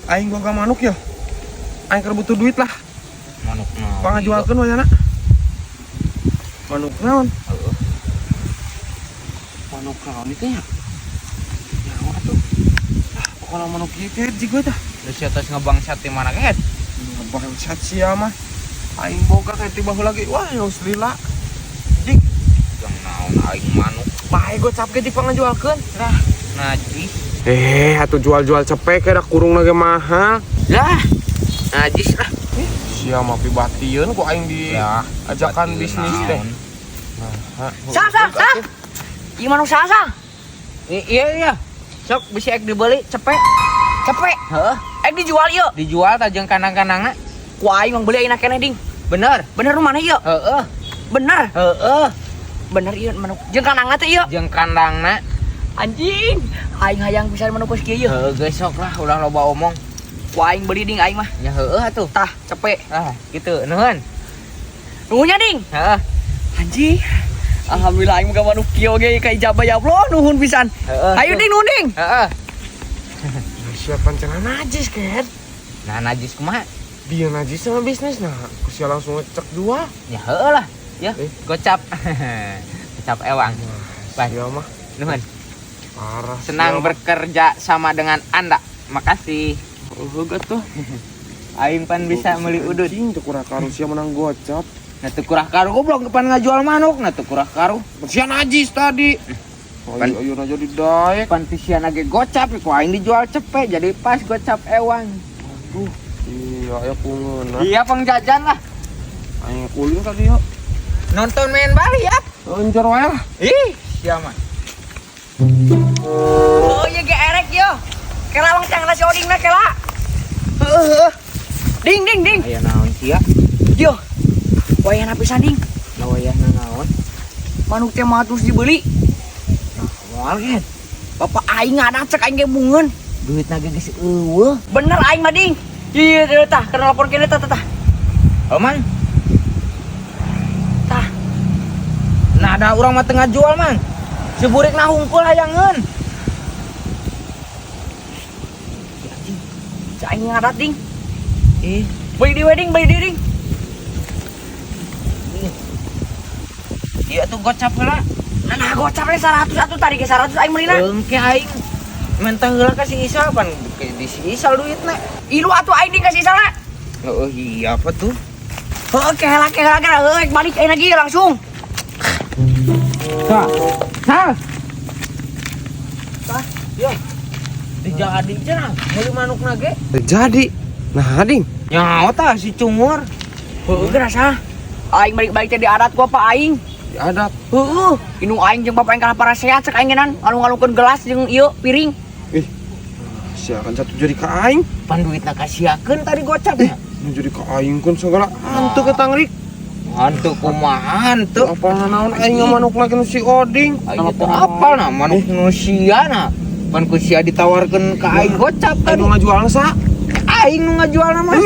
Aing gua manuk ya. Aing keur butuh duit lah. Manuk naon? Pangajualkeun we nya. Manuk naon? Heeh. Manuk naon itu ya? Naon atuh? Kalau manuk ieu teh jigo tah. Terus atas ngebangsat di mana kan? Bangsat sia mah. Aing boga kayak tiba lagi. Wah, geus lila. Dik, Yang naon aing manuk. bae gocap ge di pangajualkeun. Nah, Najis. atuh jual-jual cepek kada kurung lagi mahal. Lah. Najis lah. Sia mah pibatieun ku aing di Ya, ajakan bisnis teh. Sa. Ieu manuk sa. Iya. Sok bisa ek dibeli cepet. Cepet. Heeh. Dijual ieu. Dijual tajeng kandang-kandangna. Ku aing mah beli ayeuna keneh ding. Bener. Bener nu mana ieu? Heeh. Bener. Heeh. Bener ieu manuk. Jeung kandangna teh ieu. Jeung kandangna. Anjing. Aing hayang pisan manuk geus kieu. Heeh, geus sok lah ulah loba omong. Ku aing beli ding aing mah. Ya heeh atuh. Tah, cepet. Ah, gitu. Nuhun. Nuhunnya ding. Heeh. Anjing. Alhamdulillah aing boga manuk kieu ge ka ijabah ya Allah nuhun pisan. Heeh. Ayo ding nuhun ding. Heeh. Siapa cenah najis kan? Nah, najis kumaha? Dia najis sama bisnis nah. Kusia langsung ngecek jual. Ya heeh lah. Ya, gocap. Gocap ewang. Baik. Sia mah Nuhun. parah. Senang bekerja sama dengan Anda. Makasih. Eueuh tuh. Aing pan bisa meuli udut. Ding teu kurang karu sia menang gocap. Nah teu kurah karu goblok depan ngajual manuk, nah teu kurah karu. Sia najis tadi. Pan- Ayo jadi daek. Pan pisian lagi gocap, ku aing dijual cepet jadi pas gocap ewang. Aduh. Iya, aya pungeuna. Iya pengjajan lah. Aing kulin tadi yuk. Nonton main Bali ya. Enjar wae lah. Ih, siapa? Oh ieu ge erek yo. Kela wang cang nasi oding na kela. Ding. Aya naon sia? Yo. Wayahna pisan ding. Lawayahna naon? Manuk teh mah terus dibeli. Moal kan. Bapak aing ada cek aing ge bungeun. Duitna ge geus eueuh. Bener aing mah ding. Ieu tah, keur lapor kene tah. Omang, Tah. nah ada urang mah teu ngajual, Mang. Si burik na hungkul hayangeun. Cek aing ngadat ding. Ih, Beli di wedding, beli di ding. ieu tuh gocap heula. Nah gocap we 100 atuh tadi ge 100 aing meulina. Engke aing mentah heula ka si Isal pan di si Isal duitna. Ilu atuh aing ding kasih salah. Oh iya apa tuh? Heuh kehela balik aing lagi langsung. Tah. Sal. Tah. Yo. Dijadi cenah meuli manukna ge. Jadi. Nah, ding. Nyaho tah si cungur. Heuh gerasa. Aing balik teh di adat ku apa aing. Adat. Heuh, indung aing jeung bapak aing kalah parasehat cek aing genan ngalung-ngalungkeun gelas jeung ieu piring. Sia akan jatuh jadi ka aing. Pan duitna kasiakeun tadi gocapnya. Nu jadi ka aing kun segala hantu ke tangrik. Hantu kumaha hantu? Apa naon aing manuk lagi nu si Oding. Aing teh apal na manuk nu siana. Pan ku sia ditawarkeun ka aing gocap kan. Anu ngajualna sa? Aing nu ngajualna mah.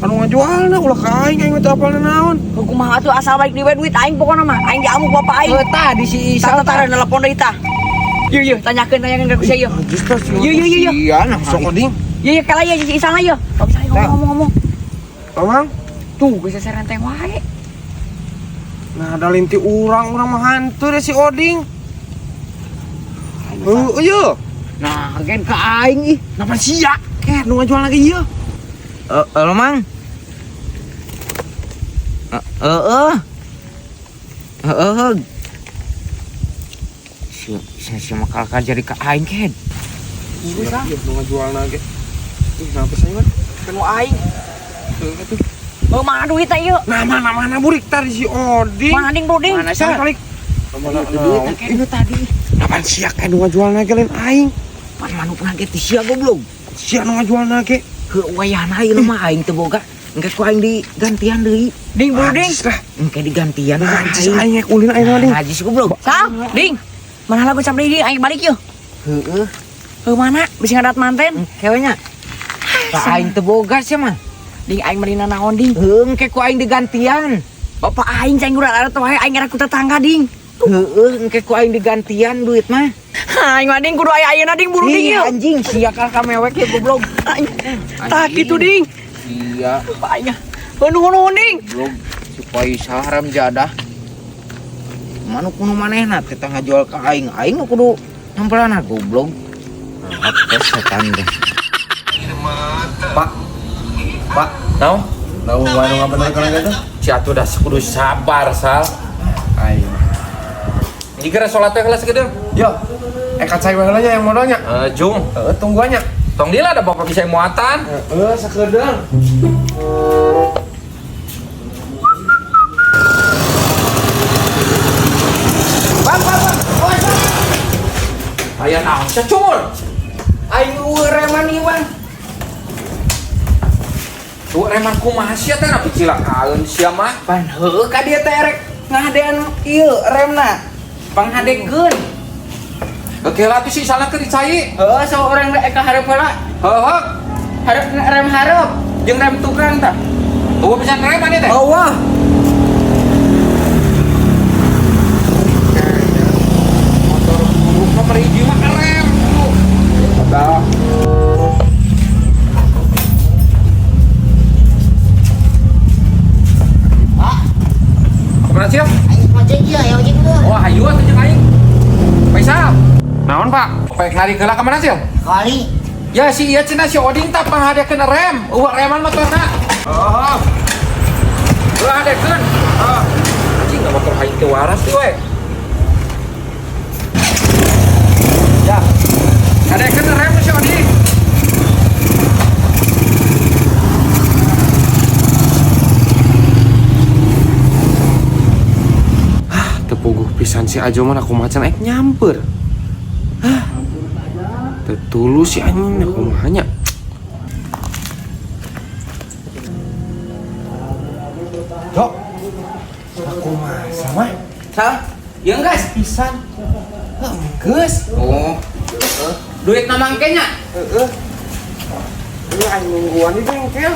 Anu ngajualna ulah ka aing teu apal naon. Heuh kumaha atuh asal balik di duit aing pokona mah aing diamuk bapak aing. Heuh tah di si Isal Tara nelpon deui tah. Ieu tanyakeun ka sia ieu. Najis tah si Iya. Siana Sok Oding. Ieu kala ieu si Isana ieu. Sok saya ngomong. Amang. Tuh geus serenteng wae. Nah, ada linti urang mah hantu deh si Oding. Iya. Nah, gen ka aing ih. Napa sia? Nu ngajual lagi ieu. Lo mang. Heeh. Si makal ka jadi ka aing ken. Geus ah. Nu ngajual lagi. Ih, kenapa saya mah? Kanu aing. Tuh. Heuh mana duitna ieu? Mana burik tadi si Oding. Mana ding bro ding? Mana Sana sih? kali. Duitna ken itu tadi. Napan sia kan nu ngajual lagi lain aing. Pan manukna ge teh sia goblok. Sia nu ngajual lagi. Heuh wayahna ieu mah aing teu boga. Engke ku aing digantian deui. Ding bro ding. Najis lah. Engke digantian Najis aing ulin aing mah ding. Najis goblok. Sal, ding. Mana lagu sampai ding aing balik yeuh. Heueuh. Heuh mana? Bisa ngadat manten. Hewenya. Ka aing teu boga sia mah. Ding aing meulina naon ding? Heuh engke ku aing digantian. Bapak aing cai ngurang ada tuh aing era ku tetangga ding. Heueuh engke ku aing digantian duit mah. Aing mah ding kudu aya ayeuna ding buru ding Ih, yuk. anjing sia kakak mewek ya goblok. Tah kitu ding. Sia Aing. Nuhun ding. goblok supaya saharam jadah. Manuk kuno manehna teh ngajual ka aing. Aing nu kudu nyampeulana goblok. Apa setan deh. Pak. Pak, naon? Naon warung apa bener kana gitu? Si atuh dah kudu sabar sal. Aing. Jika salat teh geus gede. Yo. Ekat saya baheula nya yang modalnya. Jung, Tunggu aja. tong dila ada bapak bisa muatan. Sakedeung. Bang. Aya naon cacul. Aing reman ieu bang. Tuh reman kumaha sia teh na kecilakaeun sia mah. Pan heueuh ka dieu teh rek ngahadean ieu remna. Panghadekeun. Oke lah tuh si salah ke dicai. Heueuh saurang rek ka hareup heula. Heuh. Hareup rem hareup jeung rem tukang tah. Tuh bisa reman ieu teh. Wah. Motor buruk nomor hiji mah rem. Ada. Kemana sih? Oh, ayo atuh jeung aing. Faisal. Naon, Pak? Pek lari heula ka mana sih? Kali Ya si ieu cenah si Oding tah panghadekeun rem. Reman motorna. Oh. Hadekeun. Anjing motor aing teh waras teh we. Ya. Hadekeun rem si Oding. Tepuguh pisan si Ajo mah aku macan nyamper. Tetulus si anjing aku mahanya. Jok. Aku mah sama Sal, yang guys. pisan. Geus. Oh. Duit na mangke nya. Ini anjing nungguan di bengkel.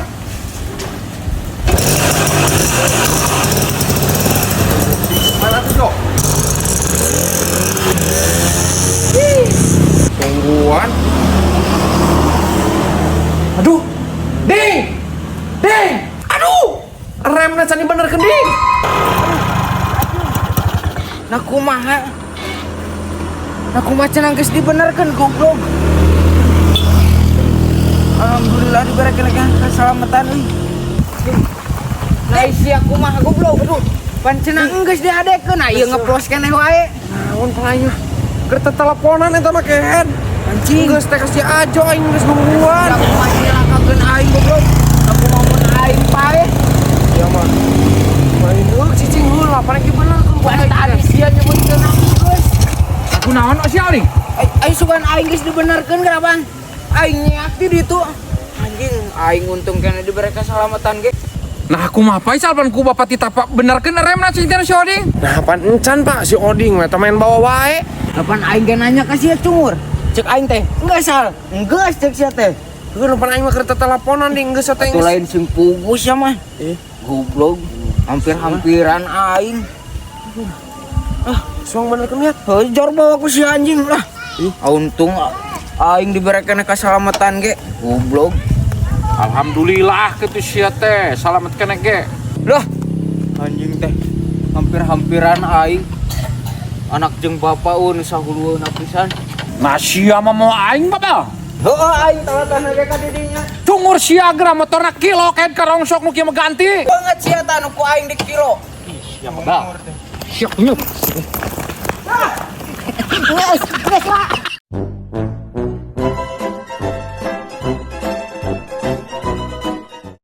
Mana tuh, Jok? Tungguan. Aduh. Ding. Ding. Aduh. Remnya can dibenerkeun, Ding. Nah kumaha? Nah kumaha cenah geus dibenerkeun goblok. Alhamdulillah diberikan keselamatan euy. Nah sia kumaha goblok. Aduh. Pan cenah geus dihadekeun. Nah ieu ngeplos keneh wae. Naon pengayuh. Keur teleponan eta mah kehen. Anjing. Geus teh ka si Ajo aing geus nungguan. Aku masih lakakeun aing goblok. Aku ngomong aing pae. Ya mah. Main heuk cicing heula, paneki bener tuh. Pan tadi sia nyebutkeun aku geus. Aku naon si Oding? Aing sugan aing geus dibenerkeun kenapa? Aing nyeak di ditu. Anjing, aing untung kena diberi keselamatan ge. Nah aku mah Faisal pan ku bapak titapak benerkeun remna cinten si Oding. Nah, pan encan Pak si Oding mah main bawa wae. Kapan aing ge nanya ka sia cungur? Cek aing teh, enggak sal. Enggeus cek sia teh. Geus pan aing mah keur teleponan ding geus teh. Itu lain sing pugus ya mah. Goblok. Hampir-hampiran aing. Suang bener kemiat. Heuh, jor bawa ku si anjing lah. Untung aing diberikan keselamatan ge. Goblok. Alhamdulillah kitu sia teh, salamet keneh ge. Lah, anjing teh hampir-hampiran aing. Anak jeung bapak un sahulueun pisan. Nah sia mah mau aing bapak. Heueuh aing tawatan ge ka didinya. Cungur sia geura motorna kilo kain karongsok nu kieu mah ganti. Banget sia tah nu ku aing di kilo. Siap nyuk. Guys, lah.